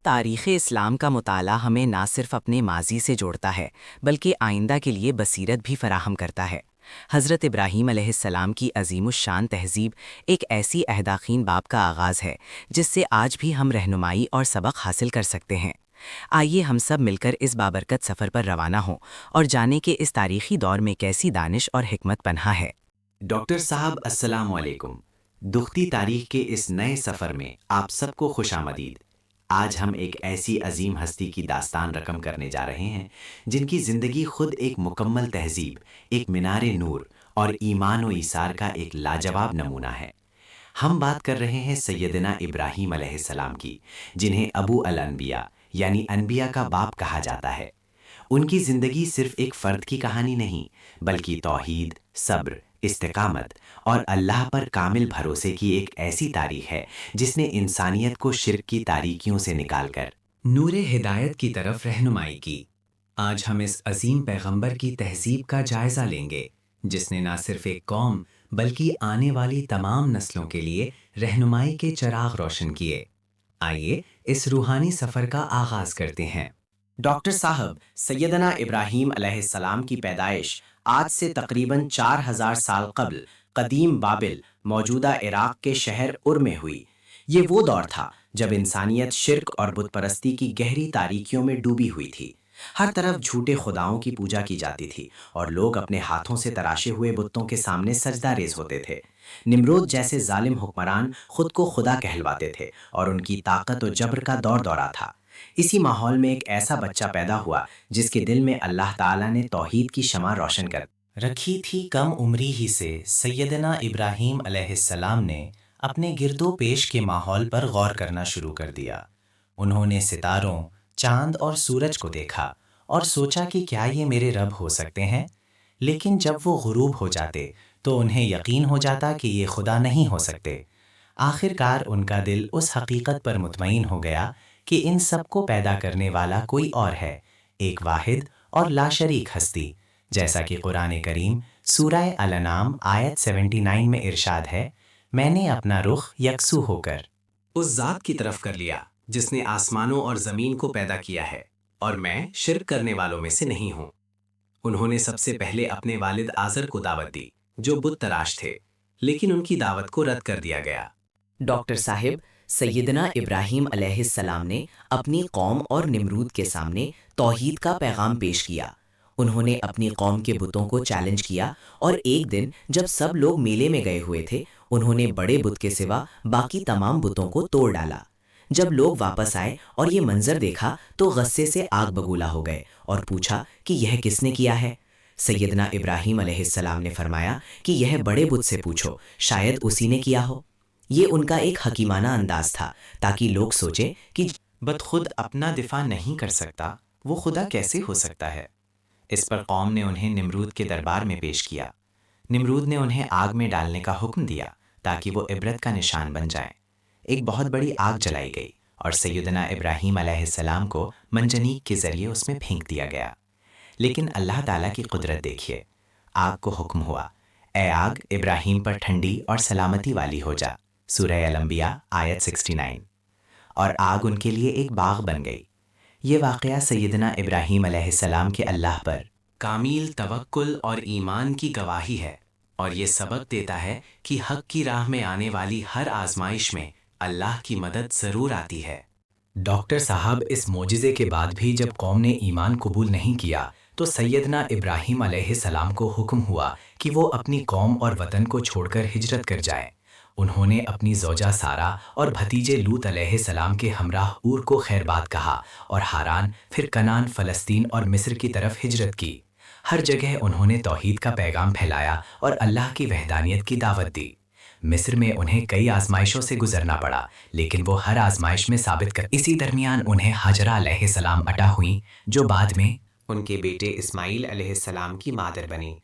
تاریخ اسلام کا مطالعہ ہمیں نہ صرف اپنے ماضی سے جوڑتا ہے بلکہ آئندہ کے لیے بصیرت بھی فراہم کرتا ہے۔ حضرت ابراہیم علیہ السلام کی عظیم الشان تہذیب ایک ایسی عہداخین باب کا آغاز ہے جس سے آج بھی ہم رہنمائی اور سبق حاصل کر سکتے ہیں۔ آئیے ہم سب مل کر اس بابرکت سفر پر روانہ ہوں اور جانیں کہ اس تاریخی دور میں کیسی دانش اور حکمت پنہا ہے۔ ڈاکٹر صاحب السلام علیکم۔ دختی تاریخ کے اس نئے سفر میں آپ سب کو خوش آمدید۔ آج ہم ایک ایسی عظیم ہستی کی داستان رقم کرنے جا رہے ہیں جن کی زندگی خود ایک مکمل تہذیب، ایک مینار نور اور ایمان و ایثار کا ایک لاجواب نمونہ ہے۔ ہم بات کر رہے ہیں سیدنا ابراہیم علیہ السلام کی، جنہیں ابو الانبیاء یعنی انبیاء کا باپ کہا جاتا ہے۔ ان کی زندگی صرف ایک فرد کی کہانی نہیں بلکہ توحید، صبر، استقامت اور اللہ پر کامل بھروسے کی ایک ایسی تاریخ ہے جس نے انسانیت کو شرک کی تاریکیوں سے نکال کر نور ہدایت کی طرف رہنمائی کی۔ آج ہم اس عظیم پیغمبر کی تہذیب کا جائزہ لیں گے جس نے نہ صرف ایک قوم بلکہ آنے والی تمام نسلوں کے لیے رہنمائی کے چراغ روشن کیے۔ آئیے اس روحانی سفر کا آغاز کرتے ہیں۔ ڈاکٹر صاحب، سیدنا ابراہیم علیہ السلام کی پیدائش آج سے تقریباً 4000 سال قبل قدیم بابل موجودہ عراق کے شہر ار میں ہوئی۔ یہ وہ دور تھا جب انسانیت شرک اور بت پرستی کی گہری تاریکیوں میں ڈوبی ہوئی تھی۔ ہر طرف جھوٹے خداؤں کی پوجا کی جاتی تھی اور لوگ اپنے ہاتھوں سے تراشے ہوئے بتوں کے سامنے سجدہ ریز ہوتے تھے۔ نمرود جیسے ظالم حکمران خود کو خدا کہلواتے تھے اور ان کی طاقت و جبر کا دور دورہ تھا۔ اسی ماحول میں ایک ایسا بچہ پیدا ہوا جس کے دل میں اللہ تعالیٰ نے توحید کی شمع روشن کر رکھی تھی۔ کم عمری ہی سے سیدنا ابراہیم علیہ السلام نے اپنے گرد و پیش کے ماحول پر غور کرنا شروع کر دیا۔ انہوں نے ستاروں، چاند اور سورج کو دیکھا اور سوچا کہ کیا یہ میرے رب ہو سکتے ہیں؟ لیکن جب وہ غروب ہو جاتے تو انہیں یقین ہو جاتا کہ یہ خدا نہیں ہو سکتے۔ آخر کار ان کا دل اس حقیقت پر مطمئن ہو گیا کہ ان سب کو پیدا کرنے والا کوئی اور ہے، ایک واحد اور لاشریک ہستی، جیسا کہ قرآن کریم سورہ الانعام آیت 79 میں ارشاد ہے، میں نے اپنا رخ یکسو ہو کر اس ذات کی طرف کر لیا جس نے آسمانوں اور زمین کو پیدا کیا ہے، اور میں شرک کرنے والوں میں سے نہیں ہوں۔ انہوں نے سب سے پہلے اپنے والد آزر کو دعوت دی جو بت تراش تھے، لیکن ان کی دعوت کو رد کر دیا گیا۔ ڈاکٹر صاحب، سیدنا ابراہیم علیہ السلام نے اپنی قوم اور نمرود کے سامنے توحید کا پیغام پیش کیا۔ انہوں نے اپنی قوم کے بتوں کو چیلنج کیا اور ایک دن جب سب لوگ میلے میں گئے ہوئے تھے، انہوں نے بڑے بت کے سوا باقی تمام بتوں کو توڑ ڈالا۔ جب لوگ واپس آئے اور یہ منظر دیکھا تو غصے سے آگ بگولا ہو گئے اور پوچھا کہ یہ کس نے کیا ہے؟ سیدنا ابراہیم علیہ السلام نے فرمایا کہ یہ بڑے بت سے پوچھو، شاید اسی نے کیا ہو۔ یہ ان کا ایک حکیمانہ انداز تھا تاکہ لوگ سوچیں کہ بت خود اپنا دفاع نہیں کر سکتا، وہ خدا کیسے ہو سکتا ہے؟ اس پر قوم نے انہیں نمرود کے دربار میں پیش کیا۔ نمرود نے انہیں آگ میں ڈالنے کا حکم دیا تاکہ وہ عبرت کا نشان بن جائیں۔ ایک بہت بڑی آگ جلائی گئی اور سیدنا ابراہیم علیہ السلام کو منجنیق کے ذریعے اس میں پھینک دیا گیا۔ لیکن اللہ تعالیٰ کی قدرت دیکھیے، آگ کو حکم ہوا، اے آگ ابراہیم پر ٹھنڈی اور سلامتی والی ہو جا، سورہ الانبیاء آیت 69، اور آگ ان کے لیے ایک باغ بن گئی۔ یہ واقعہ سیدنا ابراہیم علیہ السلام کے اللہ پر کامل توکل اور ایمان کی گواہی ہے، اور یہ سبق دیتا ہے کہ حق کی راہ میں آنے والی ہر آزمائش میں اللہ کی مدد ضرور آتی ہے۔ ڈاکٹر صاحب، اس معجزے کے بعد بھی جب قوم نے ایمان قبول نہیں کیا تو سیدنا ابراہیم علیہ السلام کو حکم ہوا کہ وہ اپنی قوم اور وطن کو چھوڑ کر ہجرت کر جائیں۔ انہوں نے اپنی زوجہ سارہ اور بھتیجے لوط علیہ السلام کے ہمراہ اور کو خیر بات کہا اور ہاران، پھر کنعان، فلسطین اور مصر کی طرف ہجرت کی۔ ہر جگہ انہوں نے توحید کا پیغام پھیلایا اور اللہ کی وحدانیت کی دعوت دی۔ مصر میں انہیں کئی آزمائشوں سے گزرنا پڑا، لیکن وہ ہر آزمائش میں ثابت کر اسی درمیان انہیں ہاجرہ علیہ السلام عطا ہوئیں جو بعد میں ان کے بیٹے اسماعیل علیہ السلام کی مادر بنی۔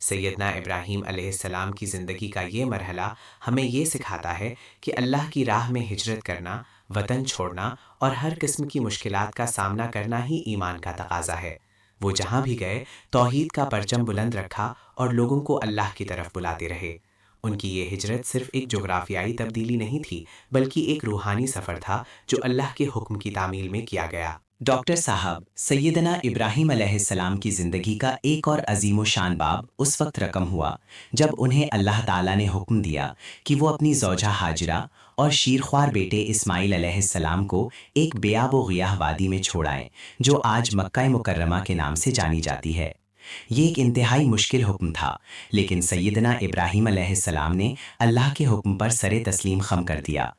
سیدنا ابراہیم علیہ السلام کی زندگی کا یہ مرحلہ ہمیں یہ سکھاتا ہے کہ اللہ کی راہ میں ہجرت کرنا، وطن چھوڑنا اور ہر قسم کی مشکلات کا سامنا کرنا ہی ایمان کا تقاضا ہے۔ وہ جہاں بھی گئے توحید کا پرچم بلند رکھا اور لوگوں کو اللہ کی طرف بلاتے رہے۔ ان کی یہ ہجرت صرف ایک جغرافیائی تبدیلی نہیں تھی بلکہ ایک روحانی سفر تھا جو اللہ کے حکم کی تعمیل میں کیا گیا۔ ڈاکٹر صاحب، سیدنا ابراہیم علیہ السلام کی زندگی کا ایک اور عظیم و شان باب اس وقت رقم ہوا جب انہیں اللہ تعالیٰ نے حکم دیا کہ وہ اپنی زوجہ ہاجرہ اور شیرخوار بیٹے اسماعیل علیہ السلام کو ایک بیاب و گیاہ وادی میں چھوڑائیں جو آج مکہ مکرمہ کے نام سے جانی جاتی ہے۔ یہ ایک انتہائی مشکل حکم تھا، لیکن سیدنا ابراہیم علیہ السلام نے اللہ کے حکم پر سر تسلیم خم کر دیا۔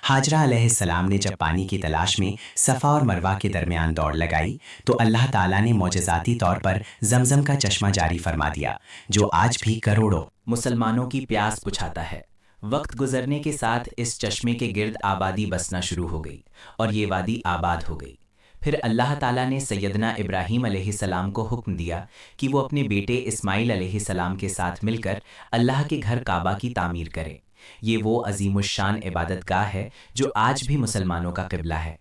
ہاجرہ علیہ السلام نے جب پانی کی تلاش میں صفا اور مروہ کے درمیان دوڑ لگائی تو اللہ تعالیٰ نے معجزاتی طور پر زمزم کا چشمہ جاری فرما دیا جو آج بھی کروڑوں مسلمانوں کی پیاس بجھاتا ہے۔ وقت گزرنے کے ساتھ اس چشمے کے گرد آبادی بسنا شروع ہو گئی اور یہ وادی آباد ہو گئی۔ پھر اللہ تعالیٰ نے سیدنا ابراہیم علیہ السلام کو حکم دیا کہ وہ اپنے بیٹے اسماعیل علیہ السلام کے ساتھ مل کر اللہ کے گھر کعبہ کی تعمیر کریں۔ یہ وہ عظیم الشان عبادت گاہ ہے جو آج بھی مسلمانوں کا قبلہ ہے۔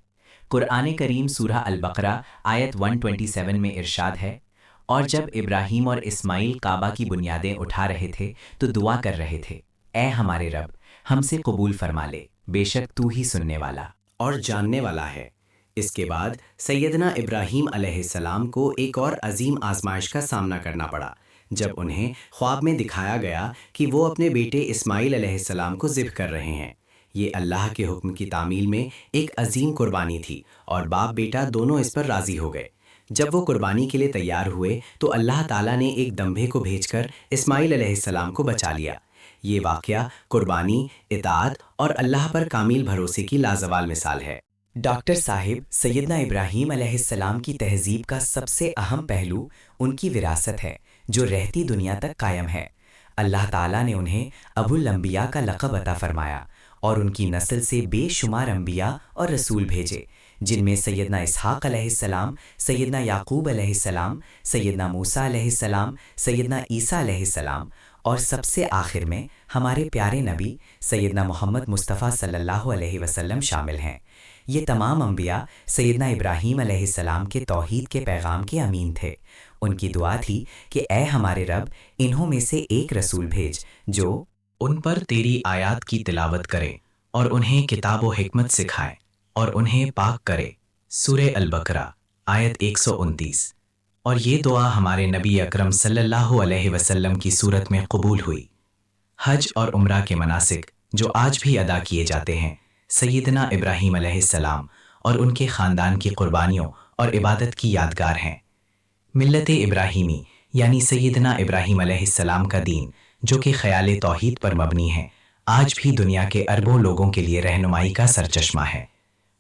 قرآن کریم سورہ البقرہ آیت 127 میں ارشاد ہے، اور جب ابراہیم اور اسماعیل کعبہ کی بنیادیں اٹھا رہے تھے تو دعا کر رہے تھے، اے ہمارے رب، ہم سے قبول فرما لے، بے شک تو ہی سننے والا اور جاننے والا ہے۔ اس کے بعد سیدنا ابراہیم علیہ السلام کو ایک اور عظیم آزمائش کا سامنا کرنا پڑا جب انہیں خواب میں دکھایا گیا کہ وہ اپنے بیٹے اسماعیل علیہ السلام کو ذبح کر رہے ہیں۔ یہ اللہ کے حکم کی تعمیل میں ایک عظیم قربانی تھی اور باپ بیٹا دونوں اس پر راضی ہو گئے۔ جب وہ قربانی کے لیے تیار ہوئے تو اللہ تعالیٰ نے ایک دمبے کو بھیج کر اسماعیل علیہ السلام کو بچا لیا۔ یہ واقعہ قربانی، اطاعت اور اللہ پر کامل بھروسے کی لازوال مثال ہے۔ ڈاکٹر صاحب، سیدنا ابراہیم علیہ السلام کی تہذیب کا سب سے اہم پہلو ان کی وراثت ہے جو رہتی دنیا تک قائم ہے۔ اللہ تعالیٰ نے انہیں ابو الانبیاء کا لقب عطا فرمایا اور ان کی نسل سے بے شمار انبیاء اور رسول بھیجے، جن میں سیدنا اسحاق علیہ السلام، سیدنا یعقوب علیہ السلام، سیدنا موسیٰ علیہ السلام، سیدنا عیسیٰ علیہ السلام، اور سب سے آخر میں ہمارے پیارے نبی سیدنا محمد مصطفیٰ صلی اللہ علیہ وسلم شامل ہیں۔ یہ تمام انبیاء سیدنا ابراہیم علیہ السلام کے توحید کے پیغام کے امین تھے۔ ان کی دعا تھی کہ اے ہمارے رب، انہوں میں سے ایک رسول بھیج جو ان پر تیری آیات کی تلاوت کرے اور انہیں کتاب و حکمت سکھائے اور انہیں پاک کرے۔ سورہ البقرہ آیت 129۔ اور یہ دعا ہمارے نبی اکرم صلی اللہ علیہ وسلم کی صورت میں قبول ہوئی۔ حج اور عمرہ کے مناسک جو آج بھی ادا کیے جاتے ہیں سیدنا ابراہیم علیہ السلام اور ان کے خاندان کی قربانیوں اور عبادت کی یادگار ہیں۔ ملت ابراہیمی یعنی سیدنا ابراہیم علیہ السلام کا دین جو کہ خیال توحید پر مبنی ہے، آج بھی دنیا کے اربوں لوگوں کے لیے رہنمائی کا سرچشمہ ہے۔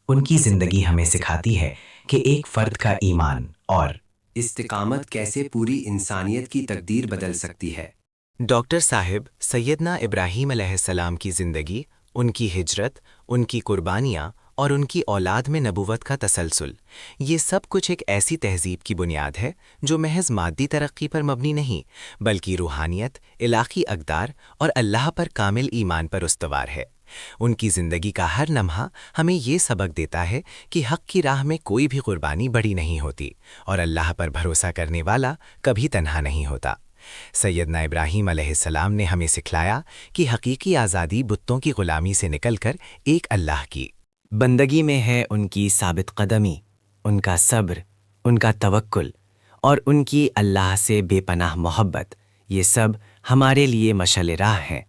ان کی زندگی ہمیں سکھاتی ہے کہ ایک فرد کا ایمان اور استقامت کیسے پوری انسانیت کی تقدیر بدل سکتی ہے۔ ڈاکٹر صاحب، سیدنا ابراہیم علیہ السلام کی زندگی، ان کی ہجرت، ان کی قربانیاں اور ان کی اولاد میں نبوت کا تسلسل، یہ سب کچھ ایک ایسی تہذیب کی بنیاد ہے جو محض مادی ترقی پر مبنی نہیں بلکہ روحانیت، الہی اقدار اور اللہ پر کامل ایمان پر استوار ہے۔ ان کی زندگی کا ہر لمحہ ہمیں یہ سبق دیتا ہے کہ حق کی راہ میں کوئی بھی قربانی بڑی نہیں ہوتی اور اللہ پر بھروسہ کرنے والا کبھی تنہا نہیں ہوتا۔ سیدنا ابراہیم علیہ السلام نے ہمیں سکھلایا کہ حقیقی آزادی بتوں کی غلامی سے نکل کر ایک اللہ کی بندگی میں ہے۔ ان کی ثابت قدمی، ان کا صبر، ان کا توکل اور ان کی اللہ سے بے پناہ محبت، یہ سب ہمارے لیے مشعل راہ ہیں۔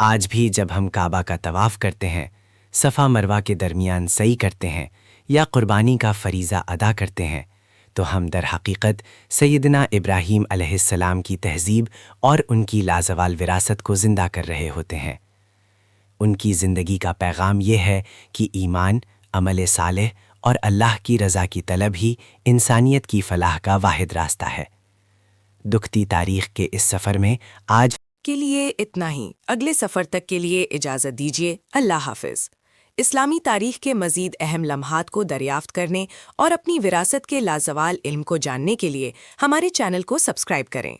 آج بھی جب ہم کعبہ کا طواف کرتے ہیں، صفا مروہ کے درمیان سعی کرتے ہیں یا قربانی کا فریضہ ادا کرتے ہیں تو ہم در حقیقت سیدنا ابراہیم علیہ السلام کی تہذیب اور ان کی لازوال وراثت کو زندہ کر رہے ہوتے ہیں۔ ان کی زندگی کا پیغام یہ ہے کہ ایمان، عمل صالح اور اللہ کی رضا کی طلب ہی انسانیت کی فلاح کا واحد راستہ ہے۔ دکھتی تاریخ کے اس سفر میں آج کے لیے اتنا ہی۔ اگلے سفر تک کے لیے اجازت دیجیے۔ اللہ حافظ۔ اسلامی تاریخ کے مزید اہم لمحات کو دریافت کرنے اور اپنی وراثت کے لازوال علم کو جاننے کے لیے ہمارے چینل کو سبسکرائب کریں۔